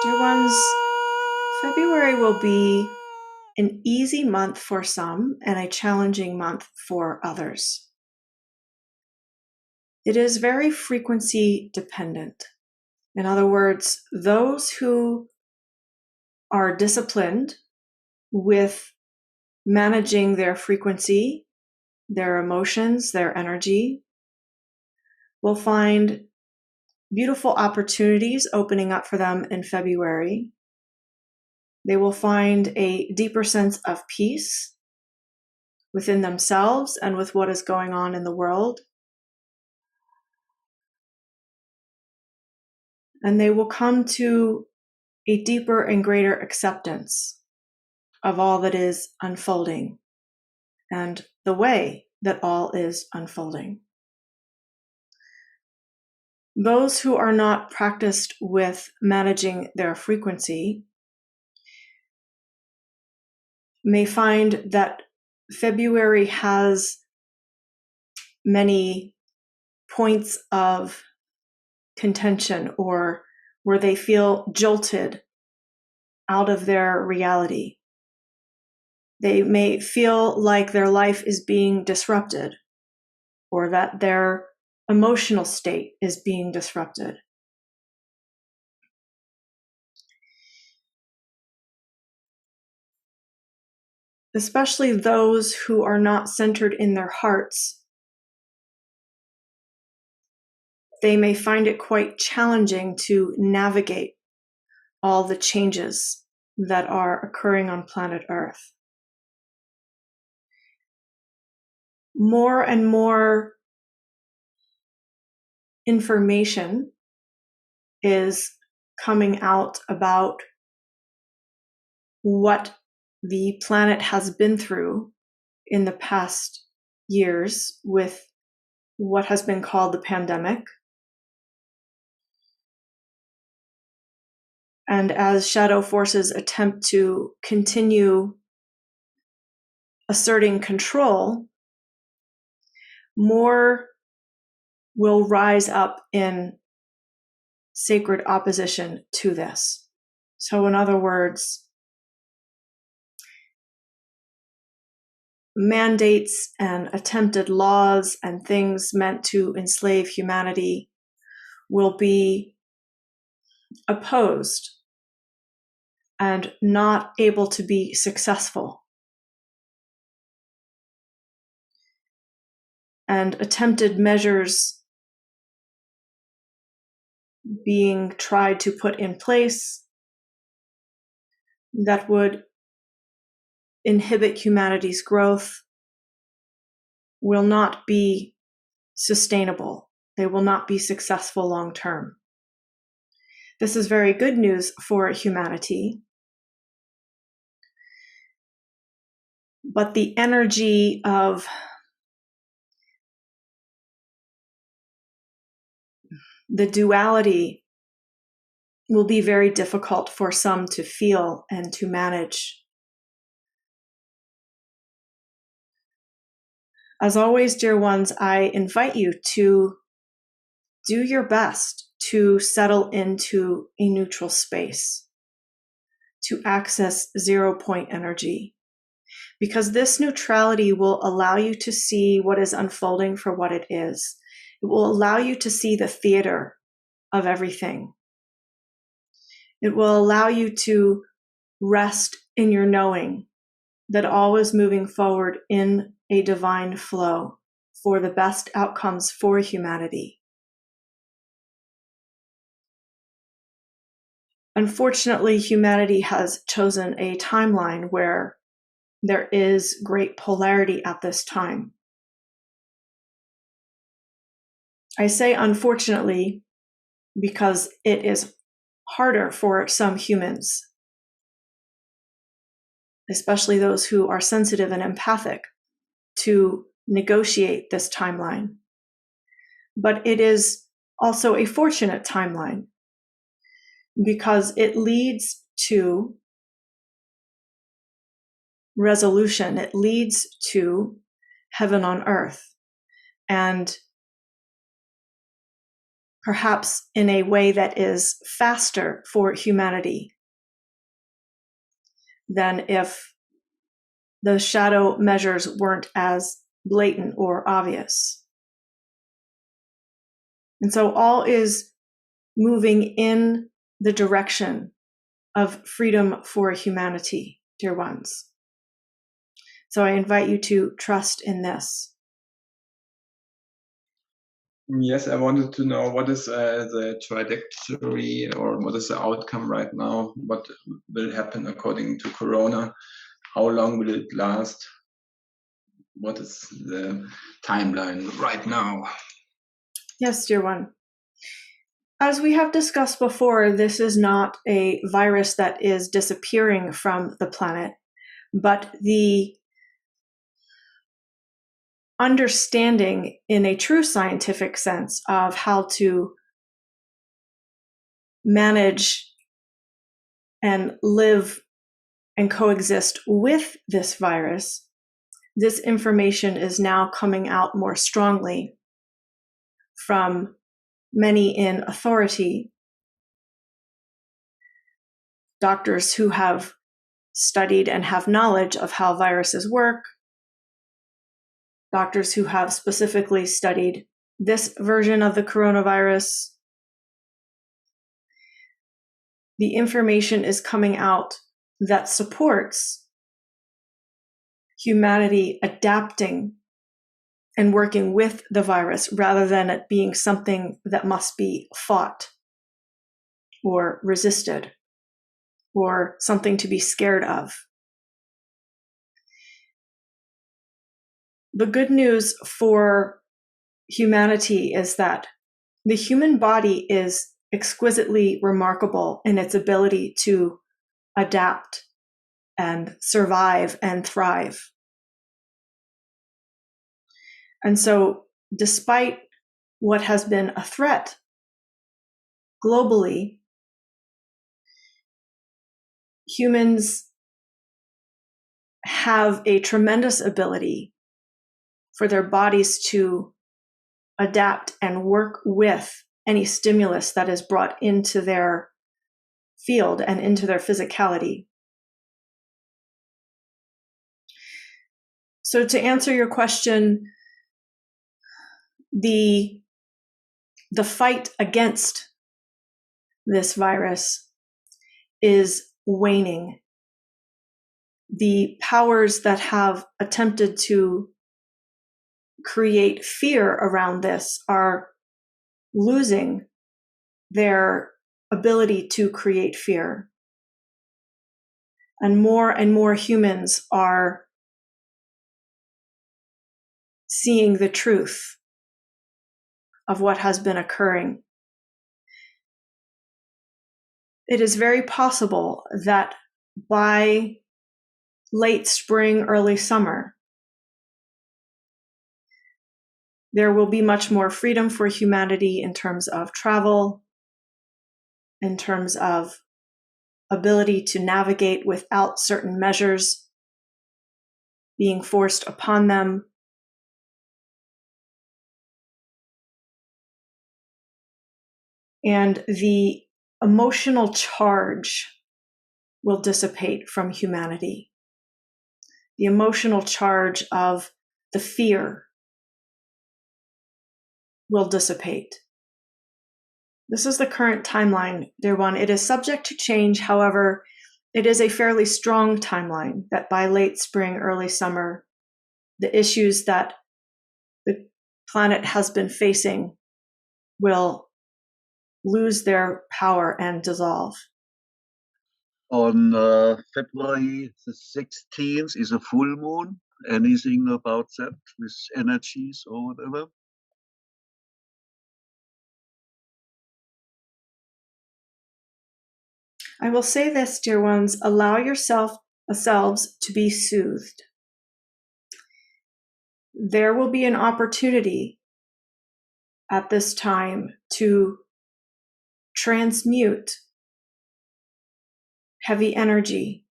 Dear ones, February will be an easy month for some and a challenging month for others. It is very frequency dependent. In other words, those who are disciplined with managing their frequency, their emotions, their energy, will find beautiful opportunities opening up for them in February. They will find a deeper sense of peace within themselves and with what is going on in the world. And they will come to a deeper and greater acceptance of all that is unfolding and the way that all is unfolding. Those who are not practiced with managing their frequency may find that February has many points of contention or where they feel jolted out of their reality. They may feel like their life is being disrupted or that their emotional state is being disrupted. Especially those who are not centered in their hearts, they may find it quite challenging to navigate all the changes that are occurring on planet Earth. More and more information is coming out about what the planet has been through in the past years with what has been called the pandemic. And as shadow forces attempt to continue asserting control, more will rise up in sacred opposition to this. So in other words, mandates and attempted laws and things meant to enslave humanity will be opposed and not able to be successful. And attempted measures being tried to put in place that would inhibit humanity's growth will not be sustainable. They will not be successful long term. This is very good news for humanity. But the energy of the duality will be very difficult for some to feel and to manage. As always, dear ones, I invite you to do your best to settle into a neutral space, to access 0 point energy, because this neutrality will allow you to see what is unfolding for what it is. It will allow you to see the theater of everything. It will allow you to rest in your knowing that all is moving forward in a divine flow for the best outcomes for humanity. Unfortunately, humanity has chosen a timeline where there is great polarity at this time. I say unfortunately because it is harder for some humans, especially those who are sensitive and empathic, to negotiate this timeline. But it is also a fortunate timeline because it leads to resolution. It leads to heaven on earth. And perhaps in a way that is faster for humanity than if the shadow measures weren't as blatant or obvious. And so all is moving in the direction of freedom for humanity, dear ones. So I invite you to trust in this. Yes, I wanted to know what is the trajectory, or what is the outcome right now? What will happen according to Corona? How long will it last? What is the timeline right now? Yes, dear one. As we have discussed before, this is not a virus that is disappearing from the planet, but the understanding in a true scientific sense of how to manage and live and coexist with this virus, this information is now coming out more strongly from many in authority, doctors who have studied and have knowledge of how viruses work, doctors who have specifically studied this version of the coronavirus. The information is coming out that supports humanity adapting and working with the virus rather than it being something that must be fought or resisted or something to be scared of. The good news for humanity is that the human body is exquisitely remarkable in its ability to adapt and survive and thrive. And so, despite what has been a threat globally, humans have a tremendous ability for their bodies to adapt and work with any stimulus that is brought into their field and into their physicality. So to answer your question, the fight against this virus is waning. The powers that have attempted to create fear around this are losing their ability to create fear. And more humans are seeing the truth of what has been occurring. It is very possible that by late spring, early summer, there will be much more freedom for humanity in terms of travel, in terms of ability to navigate without certain measures being forced upon them. And the emotional charge will dissipate from humanity. The emotional charge of the fear will dissipate. This is the current timeline, dear one. It is subject to change. However, it is a fairly strong timeline that by late spring, early summer, the issues that the planet has been facing will lose their power and dissolve. On February the 16th is a full moon. Anything about that with energies or whatever? I will say this, dear ones, allow yourselves to be soothed. There will be an opportunity at this time to transmute heavy energy.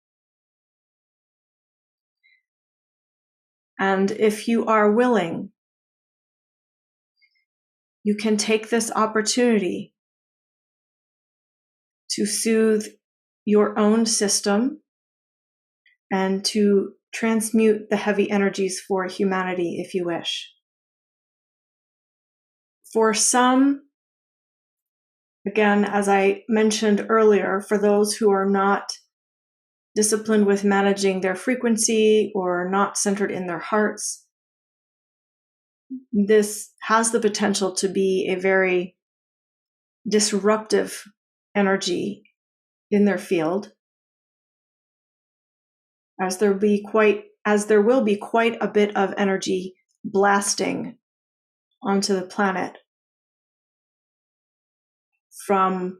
And if you are willing, you can take this opportunity to soothe your own system and to transmute the heavy energies for humanity if you wish. For some, again, as I mentioned earlier, for those who are not disciplined with managing their frequency or not centered in their hearts, this has the potential to be a very disruptive energy in their field, as there will be quite a bit of energy blasting onto the planet from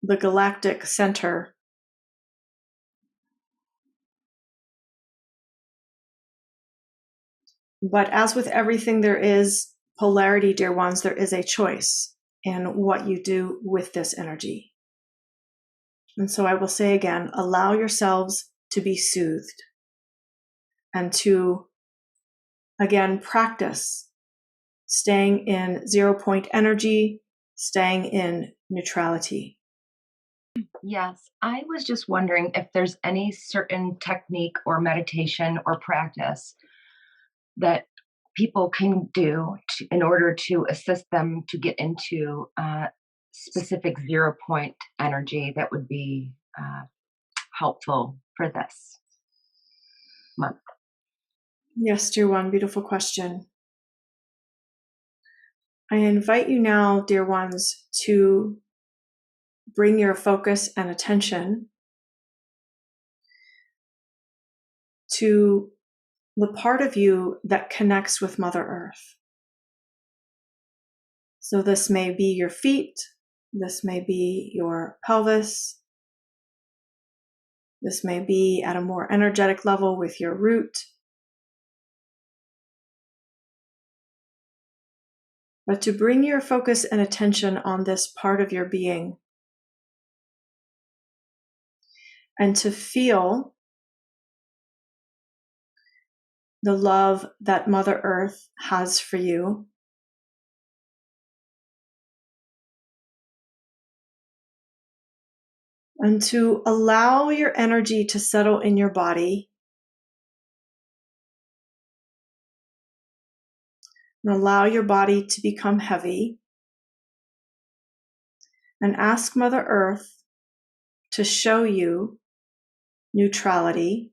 the galactic center. But as with everything, there is polarity, dear ones. There is a choice in what you do with this energy. And so I will say again, allow yourselves to be soothed and to, again, practice staying in 0 point energy, staying in neutrality. Yes, I was just wondering if there's any certain technique or meditation or practice that people can do in order to assist them to get into specific 0 point energy that would be helpful for this month. Yes, dear one, beautiful question. I invite you now, dear ones, to bring your focus and attention to the part of you that connects with Mother Earth. So this may be your feet, this may be your pelvis, this may be at a more energetic level with your root. But to bring your focus and attention on this part of your being and to feel the love that Mother Earth has for you. And to allow your energy to settle in your body. And allow your body to become heavy. And ask Mother Earth to show you neutrality.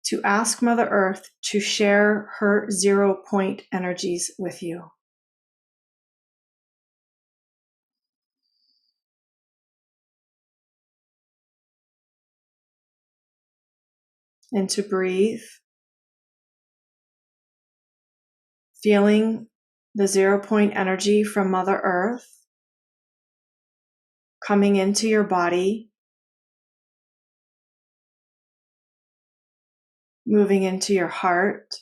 To ask Mother Earth to share her 0 point energies with you. And to breathe, feeling the 0 point energy from Mother Earth coming into your body, moving into your heart,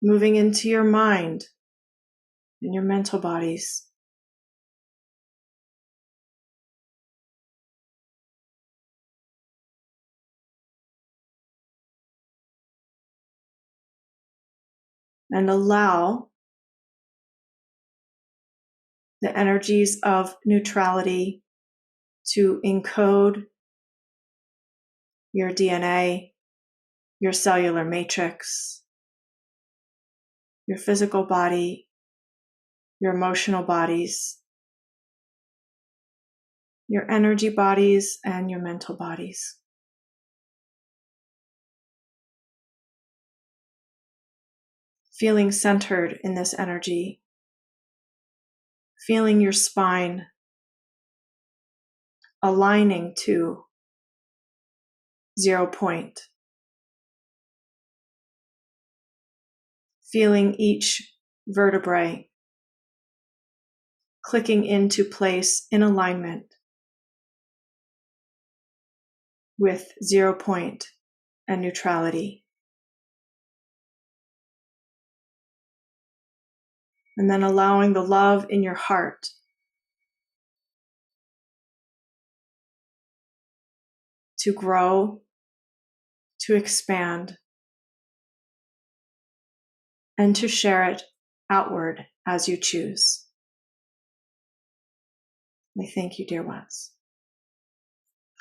moving into your mind and your mental bodies. And allow the energies of neutrality to encode your DNA, your cellular matrix, your physical body, your emotional bodies, your energy bodies, and your mental bodies. Feeling centered in this energy, feeling your spine aligning to 0 point. Feeling each vertebrae clicking into place in alignment with 0 point and neutrality. And then allowing the love in your heart to grow to expand, and to share it outward as you choose. I thank you, dear ones.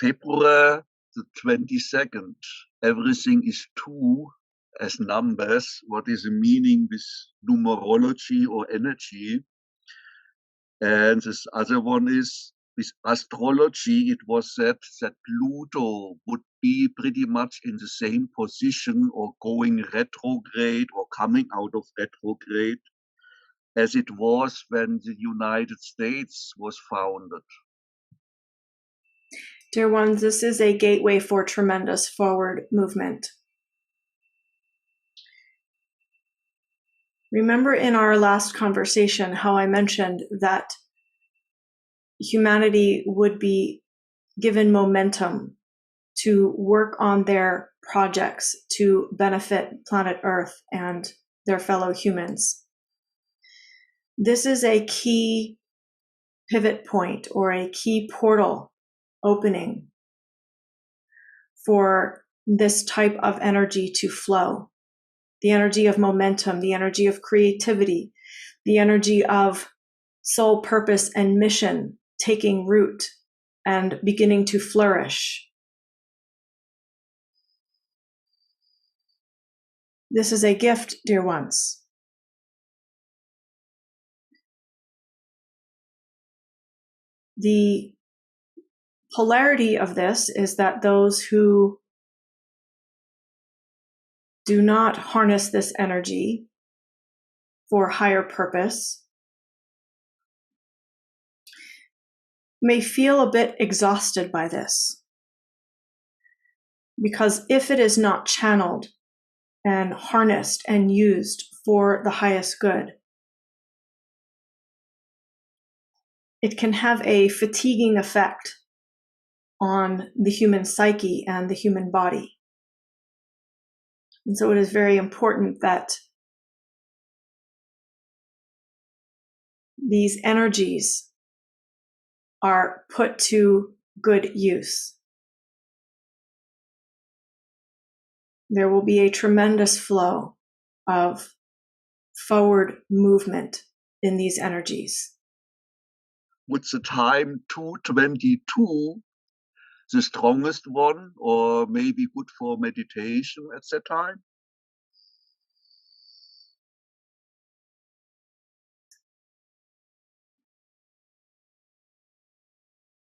February the 22nd, everything is two as numbers. What is the meaning with numerology or energy? And this other one is with astrology. It was said that Pluto would be pretty much in the same position or going retrograde or coming out of retrograde as it was when the United States was founded. Dear ones, this is a gateway for tremendous forward movement. Remember in our last conversation how I mentioned that humanity would be given momentum to work on their projects to benefit planet Earth and their fellow humans. This is a key pivot point or a key portal opening for this type of energy to flow. The energy of momentum, the energy of creativity, the energy of soul purpose and mission taking root and beginning to flourish. This is a gift, dear ones. The polarity of this is that those who do not harness this energy for higher purpose may feel a bit exhausted by this. Because if it is not channeled and harnessed and used for the highest good, it can have a fatiguing effect on the human psyche and the human body. And so it is very important that these energies are put to good use. There will be a tremendous flow of forward movement in these energies. Would the time 2:22 the strongest one, or maybe good for meditation at that time?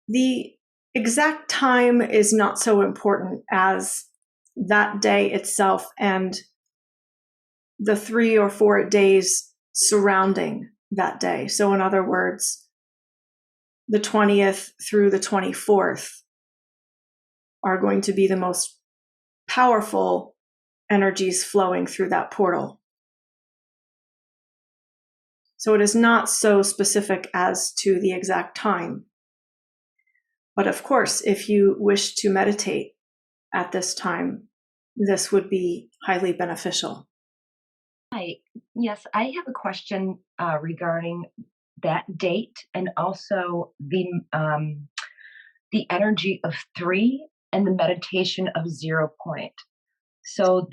The exact time is not so important as that day itself and the 3 or 4 days surrounding that day. So in other words, the 20th through the 24th are going to be the most powerful energies flowing through that portal. So it is not so specific as to the exact time. But of course, if you wish to meditate at this time, this would be highly beneficial. Hi. Yes, I have a question regarding that date and also the energy of 3 and the meditation of 0 point. So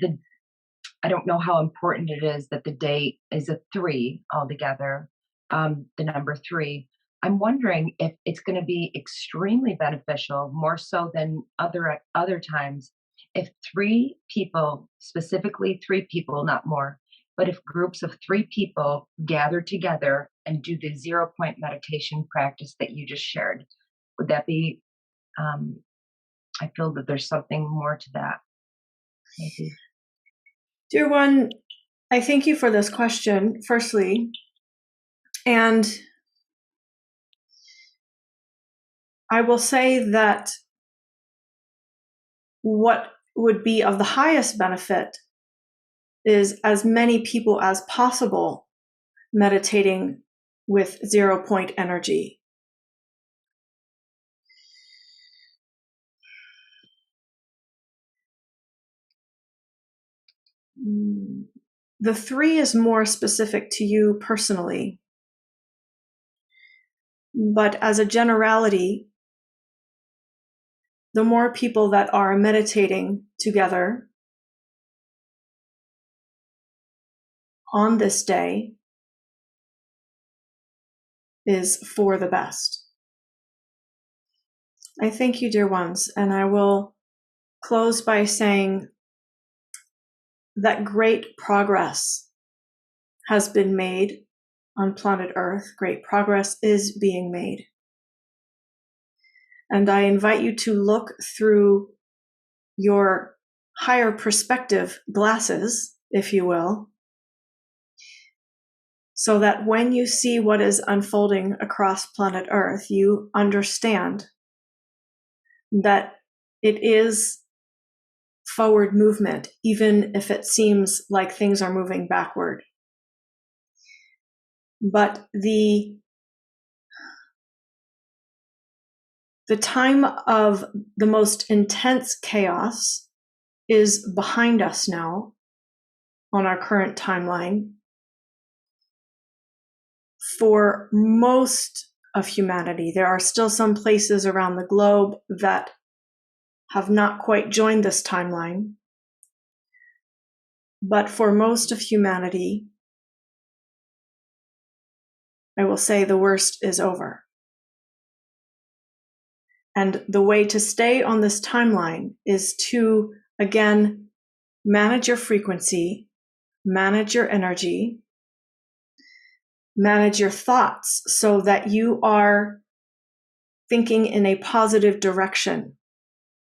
I don't know how important it is that the date is a 3 altogether, the number 3. I'm wondering if it's going to be extremely beneficial, more so than other times, if 3 people, specifically 3 people, not more, but if groups of 3 people gather together and do the 0 point meditation practice that you just shared. Would that be, I feel that there's something more to that. Maybe. Dear one, I thank you for this question, firstly. And I will say that what would be of the highest benefit is as many people as possible meditating with 0 point energy. The 3 is more specific to you personally. But as a generality, the more people that are meditating together on this day is for the best. I thank you, dear ones, and I will close by saying that great progress has been made on planet Earth. Great progress is being made. And I invite you to look through your higher perspective glasses, if you will, so that when you see what is unfolding across planet Earth, you understand that it is forward movement, even if it seems like things are moving backward. But the time of the most intense chaos is behind us now on our current timeline. For most of humanity, there are still some places around the globe that have not quite joined this timeline. But for most of humanity, I will say the worst is over. And the way to stay on this timeline is to, again, manage your frequency, manage your energy, manage your thoughts so that you are thinking in a positive direction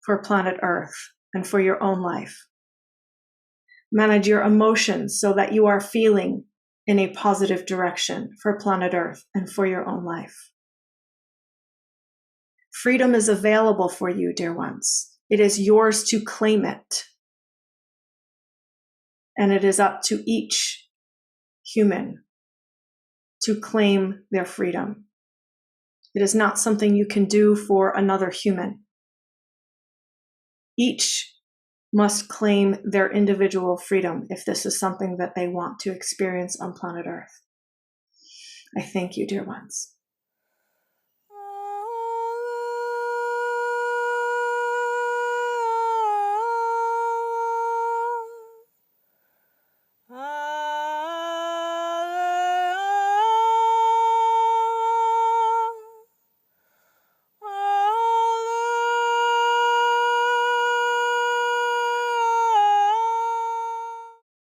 for planet Earth and for your own life. Manage your emotions so that you are feeling in a positive direction for planet Earth and for your own life. Freedom is available for you, dear ones. It is yours to claim it. And it is up to each human to claim their freedom. It is not something you can do for another human. Each must claim their individual freedom if this is something that they want to experience on planet Earth. I thank you, dear ones.